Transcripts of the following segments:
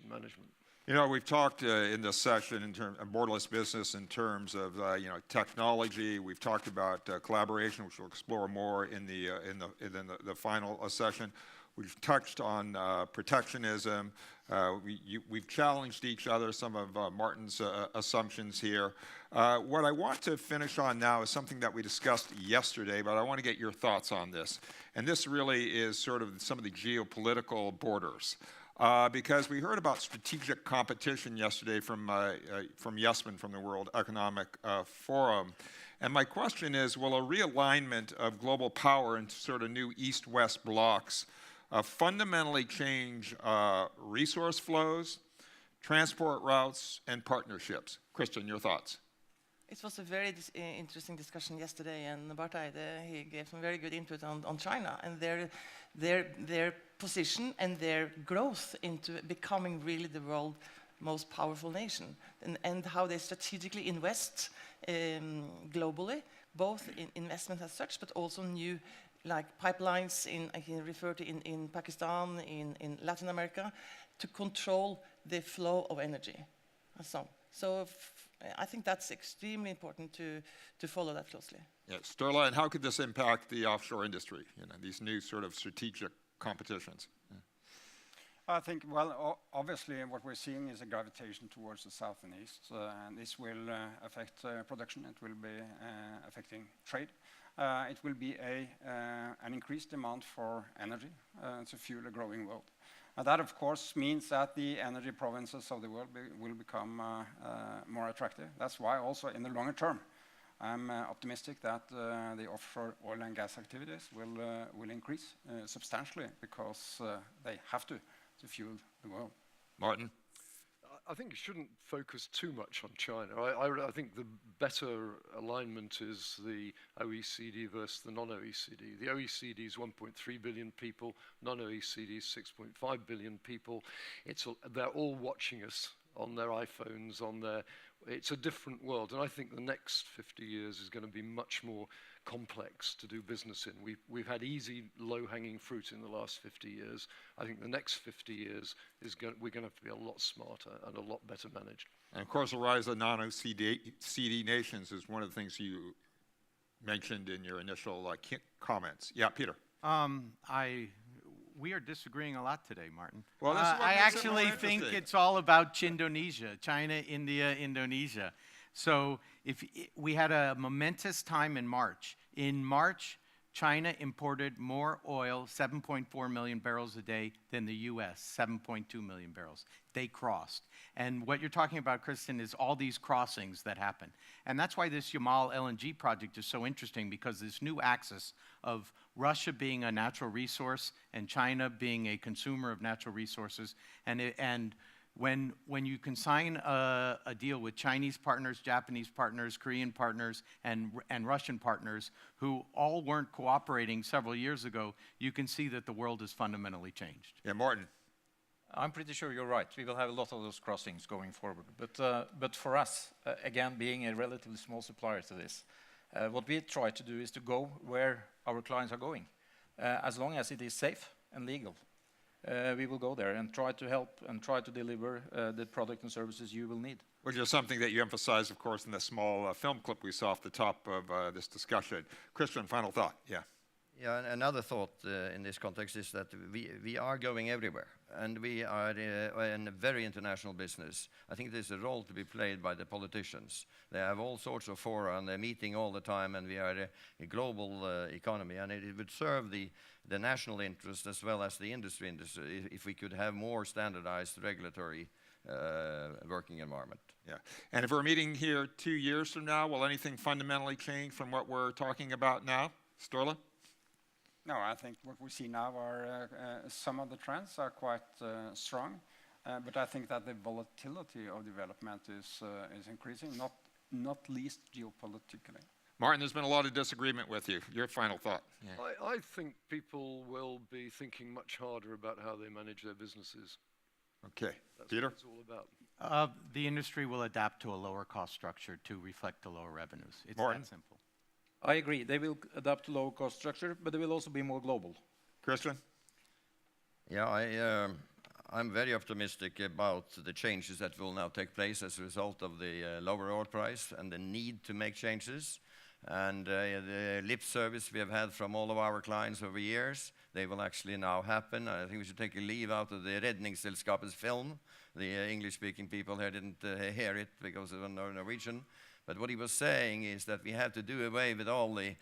management. You know, we've talked in this session in terms of borderless business in terms of technology. We've talked about collaboration, which we'll explore more in the final session. We've touched on protectionism. We've challenged each other, some of Martin's assumptions here. What I want to finish on now is something that we discussed yesterday, but I want to get your thoughts on this. And this really is sort of some of the geopolitical borders. Because we heard about strategic competition yesterday from Yesman from the World Economic Forum. And my question is, will a realignment of global power into sort of new East-West blocks fundamentally change resource flows, transport routes, and partnerships? Christian, your thoughts? It was a very interesting discussion yesterday, and Barth Eide, he gave some very good input on China and their position and their growth into becoming really the world's most powerful nation, and how they strategically invest globally, both in investment as such, but also new like pipelines I can refer to in Pakistan, in Latin America, to control the flow of energy. So I think that's extremely important to follow that closely. Yeah, Sturla, and how could this impact the offshore industry? You know, these new sort of strategic competitions. Yeah. I think, well, obviously what we're seeing is a gravitation towards the south and east, and this will affect production. It will be affecting trade. It will be an increased demand for energy to fuel a growing world. That, of course, means that the energy provinces of the world will become more attractive. That's why also in the longer term, I'm optimistic that the offshore oil and gas activities will increase substantially because they have to fuel the world. Martin? I think you shouldn't focus too much on China. I think the better alignment is the OECD versus the non-OECD. The OECD is 1.3 billion people, non-OECD is 6.5 billion people. They're all watching us on their iPhones, it's a different world. And I think the next 50 years is going to be much more complex to do business in. We've had easy, low-hanging fruit in the last 50 years. I think the next 50 years we're going to have to be a lot smarter and a lot better managed. And of course, the rise of non-OECD nations is one of the things you mentioned in your initial comments. Yeah, Peter. We are disagreeing a lot today, Martin. Well, I actually think it's all about Chindonesia, China, India, Indonesia. So we had a momentous time in March. In March, China imported more oil, 7.4 million barrels a day, than the US, 7.2 million barrels. They crossed. And what you're talking about, Kristen, is all these crossings that happen. And that's why this Yamal LNG project is so interesting, because this new axis of Russia being a natural resource and China being a consumer of natural resources, and when you can sign a deal with Chinese partners, Japanese partners, Korean partners, and Russian partners who all weren't cooperating several years ago, you can see that the world has fundamentally changed. Yeah, Martin. I'm pretty sure you're right. We will have a lot of those crossings going forward. But for us, again, being a relatively small supplier to this, what we try to do is to go where our clients are going. As long as it is safe and legal, we will go there and try to help and try to deliver the product and services you will need. Which is something that you emphasize, of course, in the small film clip we saw off the top of this discussion. Christian, final thought. Yeah. Yeah, another thought in this context is that we are going everywhere, and we are in a very international business. I think there's a role to be played by the politicians. They have all sorts of fora, and they're meeting all the time, and we are a global economy, and it would serve the national interest as well as the industry if we could have more standardized regulatory working environment. Yeah, and if we're meeting here 2 years from now, will anything fundamentally change from what we're talking about now? Sturla? No, I think what we see now are some of the trends are quite strong, but I think that the volatility of development is increasing, not least geopolitically. Martin, there's been a lot of disagreement with you. Your final thought. Yeah. I think people will be thinking much harder about how they manage their businesses. Okay, That's Peter? what it's all about. The industry will adapt to a lower cost structure to reflect the lower revenues. It's Martin? that simple. I agree. They will adapt to low cost structure, but they will also be more global. Christian? Yeah, I'm very optimistic about the changes that will now take place as a result of the lower oil price and the need to make changes. And the lip service we have had from all of our clients over years, they will actually now happen. I think we should take a leave out of the Redningsselskapets film. The English-speaking people here didn't hear it because of Norwegian. But what he was saying is that we have to do away with all the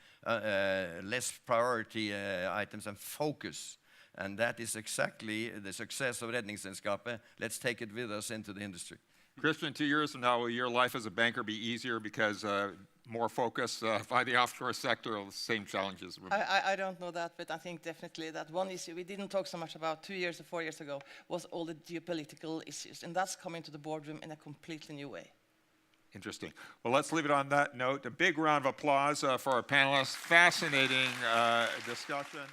less priority items and focus. And that is exactly the success of Redningsselskapet. Let's take it with us into the industry. Christian, 2 years from now, will your life as a banker be easier because more focus by the offshore sector, or the same challenges? I don't know that, but I think definitely that one issue we didn't talk so much about 2 years or 4 years ago was all the geopolitical issues, and that's coming to the boardroom in a completely new way. Interesting. Well, let's leave it on that note. A big round of applause for our panelists. Fascinating discussion.